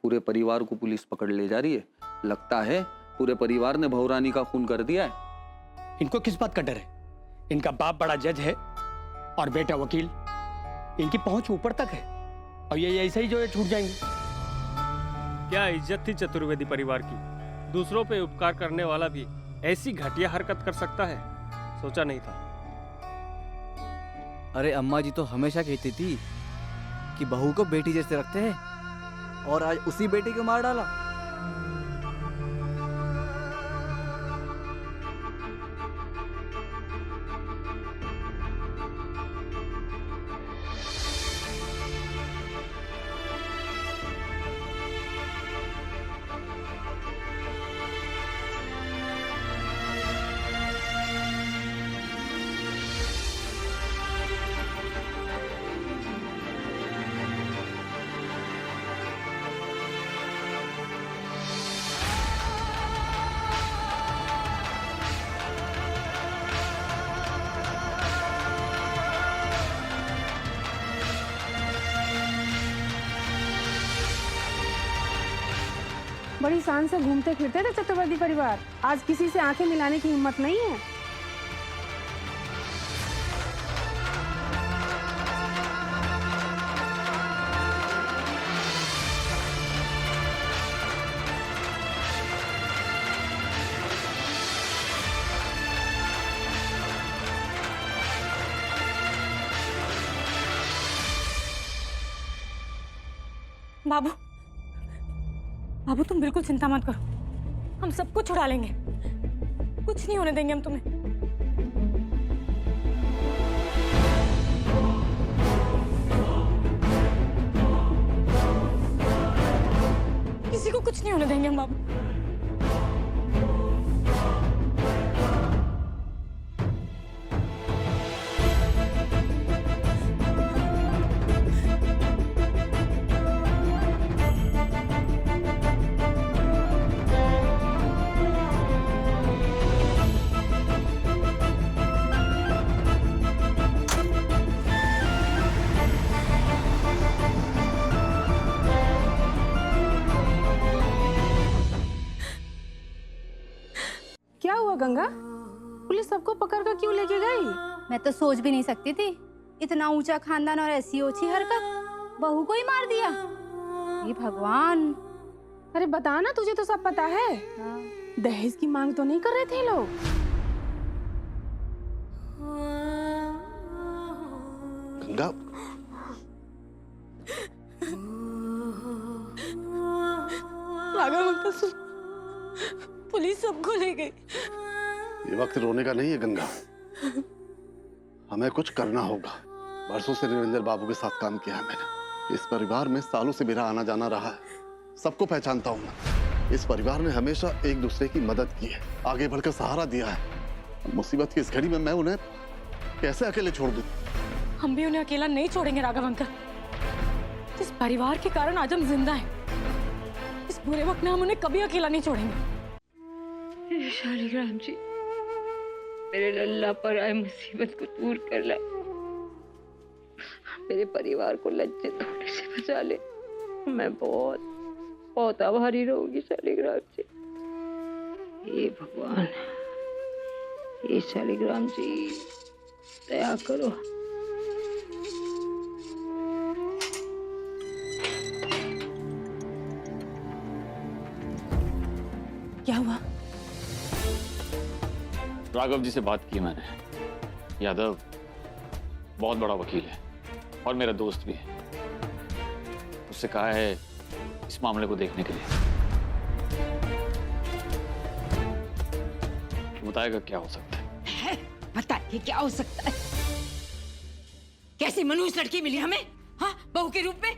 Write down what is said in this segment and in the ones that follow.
पूरे परिवार को पुलिस पकड़ ले जा रही है। लगता है पूरे परिवार ने भवरानी का खून कर दिया है। इनको किस बात का डर है? इनका बाप बड़ा जज है और बेटा वकील। इनकी पहुंच ऊपर तक है और ये ऐसे ही जो है छूट जाएंगे। क्या इज्जत थी चतुर्वेदी परिवार की। दूसरों पे उपकार करने वाला भी ऐसी घटिया हरकत कर सकता है, सोचा नहीं था। अरे अम्मा जी तो हमेशा कहती थी कि बहू को बेटी जैसे रखते हैं, और आज उसी बेटी को मार डाला। बड़ी शान से घूमते फिरते थे चतुर्वेदी परिवार, आज किसी से आंखें मिलाने की हिम्मत नहीं है। बाबू, बाबू तुम बिल्कुल चिंता मत करो, हम सबको छुड़ा लेंगे, कुछ नहीं होने देंगे हम तुम्हें। किसी को कुछ नहीं होने देंगे हम बाबू। क्या हुआ गंगा? पुलिस सबको पकड़ कर क्यों लेके गई? मैं तो सोच भी नहीं सकती थी, इतना ऊंचा खानदान और ऐसी ओछी हरकत, बहू को ही मार दिया। ये भगवान। अरे बता ना, तुझे तो सब पता है। दहेज की मांग तो नहीं कर रहे थे लोग? गंगा, राघव अंकल सुन, पुलिस सबको ले गई। ये वक्त रोने का नहीं है गंगा, हमें कुछ करना होगा। बरसों से निरंजन बाबू के साथ काम किया है मैंने। इस परिवार में सालों से मेरा आना जाना रहा है, सबको पहचानता हूँ मैं। इस परिवार ने हमेशा एक दूसरे की मदद की है, आगे बढ़कर सहारा दिया है। मुसीबत की इस घड़ी में मैं उन्हें कैसे अकेले छोड़ दूं? हम भी उन्हें अकेला नहीं छोड़ेंगे राघव अंकल। इस परिवार के कारण आज हम जिंदा हैं। इस बुरे वक्त में हम उन्हें कभी अकेला नहीं छोड़ेंगे। शालिग्राम जी, मेरे लल्ला पर आए मुसीबत को दूर कर ला, मेरे परिवार को लज्जित होने से बचा ले। मैं बहुत बहुत आभारी रहूंगी शालिग्राम जी। हे भगवान, हे शालिग्राम जी, दया करो। क्या हुआ? राघव जी से बात की मैंने। यादव बहुत बड़ा वकील है और मेरा दोस्त भी है। उससे कहा है इस मामले को देखने के लिए। बताएगा क्या हो सकता है। बताइए क्या हो सकता है? कैसी मनुष्य लड़की मिली हमें, हाँ, बहू के रूप में?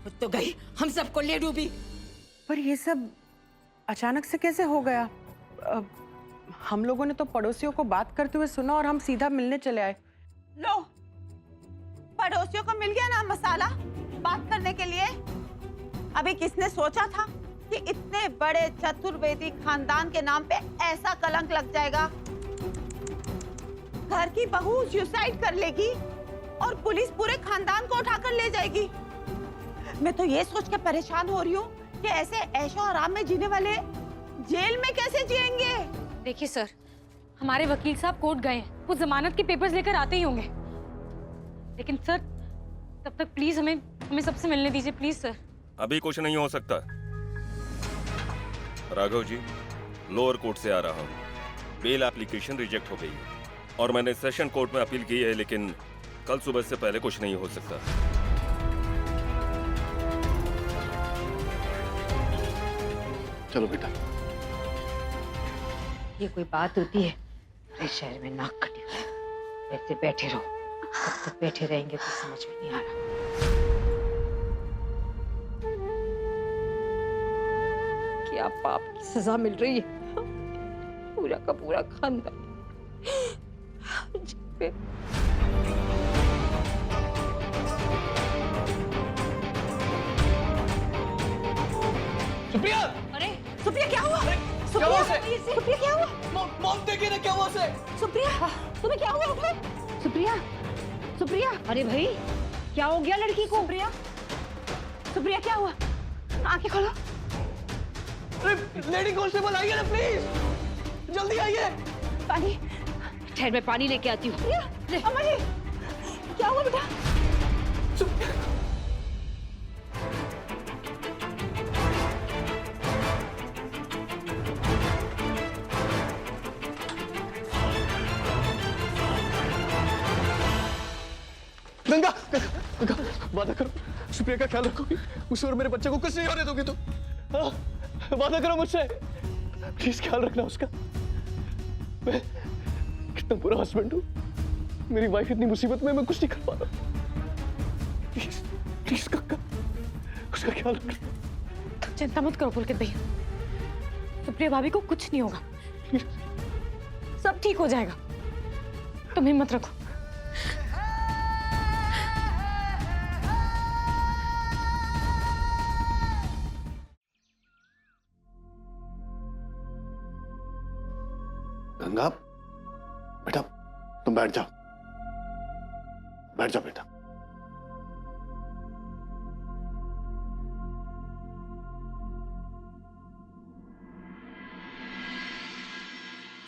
खुद तो गई, हम सबको ले डूबी। पर ये सब अचानक से कैसे हो गया? हम लोगों ने तो पड़ोसियों को बात करते हुए सुना और हम सीधा मिलने चले आए। लो, पड़ोसियों को मिल गया ना मसाला बात करने के लिए। अभी किसने सोचा था कि इतने बड़े चतुर्वेदी खानदान के नाम पे ऐसा कलंक लग जाएगा। घर की बहू सुसाइड कर लेगी और पुलिस पूरे खानदान को उठाकर ले जाएगी। मैं तो ये सोच के परेशान हो रही हूँ कि ऐसे ऐशो आराम में जीने वाले जेल में कैसे जिएंगे? देखिए सर, हमारे वकील साहब कोर्ट गए हैं, वो जमानत के पेपर्स लेकर आते ही होंगे। लेकिन सर तब तक प्लीज हमें सबसे मिलने दीजिए, प्लीज सर। अभी कुछ नहीं हो सकता। राघव जी, लोअर कोर्ट से आ रहा हूँ। बेल एप्लीकेशन रिजेक्ट हो गई है और मैंने सेशन कोर्ट में अपील की है, लेकिन कल सुबह से पहले कुछ नहीं हो सकता। चलो बेटा। ये कोई बात होती है? पूरे शहर में नाक कटी हुई है। ऐसे बैठे रहो, कब तक बैठे रहेंगे कुछ समझ में नहीं आ रहा। क्या पाप की सजा मिल रही है? पूरा का पूरा खानदान जिन पे सुप्रिया! अरे सुप्रिया क्या हुआ? क्या हुआ उसे? सुप्रिया क्या हुआ? मॉम देखिए ना क्या हुआ उसे? सुप्रिया तुम्हें क्या हुआ? उठो। सुप्रिया, सुप्रिया, अरे भाई क्या हो गया लड़की को? सुप्रिया, सुप्रिया क्या हुआ? आंखें खोलो। लेडी कांस्टेबल आइए ना प्लीज, जल्दी आइए। पानी, ठहर मैं पानी लेके आती हूँ। अम्मा जी क्या हुआ बेटा? गंगा, गंगा, वादा करो सुप्रिया का ख्याल रखोगी, उसे और मेरे बच्चे को कुछ नहीं होने दोगी तुम। हाँ, वादा करो मुझसे, प्लीज ख्याल रखना उसका। मैं कितना बुरा हस्बैंड हूँ, मेरी वाइफ इतनी मुसीबत में मैं कुछ नहीं कर पा रहा। प्लीज प्लीज गंगा, उसका ख्याल रखना। चिंता मत करो पुलकित भैया, सुप्रिया भाभी को कुछ नहीं होगा, सब ठीक हो जाएगा, तुम हिम्मत रखो। गंगा, बेटा तुम बैठ जाओ, बैठ जाओ बेटा।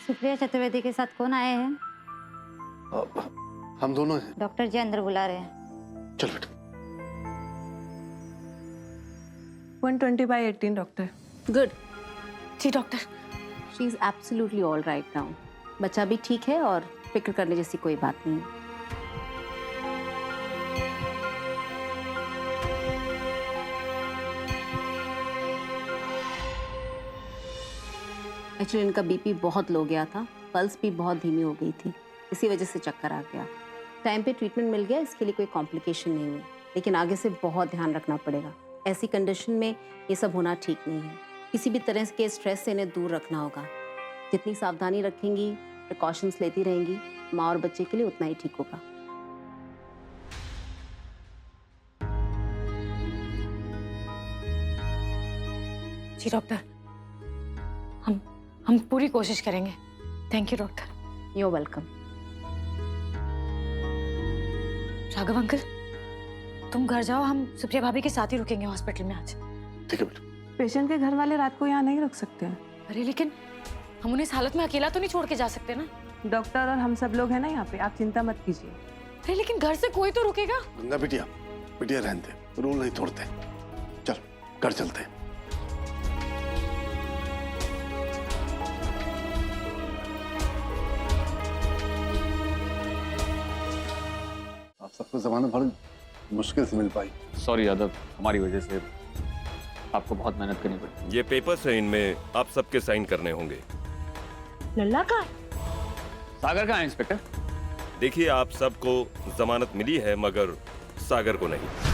सुप्रिया चतुर्वेदी के साथ कौन आए हैं? हम दोनों हैं। डॉक्टर जी अंदर बुला रहे हैं। चल बेटा। 120/18 डॉक्टर। गुड। जी doctor. She is absolutely all right now. बच्चा भी ठीक है और फिक्र करने जैसी कोई बात नहीं है। एक्चुअली इनका बीपी बहुत लो गया था, पल्स भी बहुत धीमी हो गई थी, इसी वजह से चक्कर आ गया। टाइम पे ट्रीटमेंट मिल गया, इसके लिए कोई कॉम्प्लिकेशन नहीं हुई, लेकिन आगे से बहुत ध्यान रखना पड़ेगा। ऐसी कंडीशन में ये सब होना ठीक नहीं है। किसी भी तरह के स्ट्रेस से इन्हें दूर रखना होगा। जितनी सावधानी रखेंगी, प्रिकॉशंस लेती रहेंगी, माँ और बच्चे के लिए उतना ही ठीक होगा। जी डॉक्टर, हम पूरी कोशिश करेंगे। Thank you doctor. You welcome. Raghav uncle, तुम घर जाओ, हम सुप्रिया भाभी के साथ ही रुकेंगे हॉस्पिटल में आज। ठीक है बेटा। पेशेंट के घर वाले रात को यहाँ नहीं रुक सकते हैं। अरे लेकिन हम उन्हें इस हालत में अकेला तो नहीं छोड़ के जा सकते ना। डॉक्टर और हम सब लोग हैं ना यहाँ पे, आप चिंता मत कीजिए। अरे लेकिन घर से कोई तो रुकेगा। गंगा बिटिया, बिटिया रहने दे, रूल नहीं तोड़ते। चल घर चलते हैं। आप सबको जमानत बड़ी मुश्किल से मिल पाई। सॉरी यादव, हमारी वजह से आपको बहुत मेहनत करनी पड़ी। ये पेपर्स है, इनमें आप सबके साइन करने होंगे। लल्ला का सागर कहाँ है इंस्पेक्टर? देखिए, आप सबको जमानत मिली है मगर सागर को नहीं।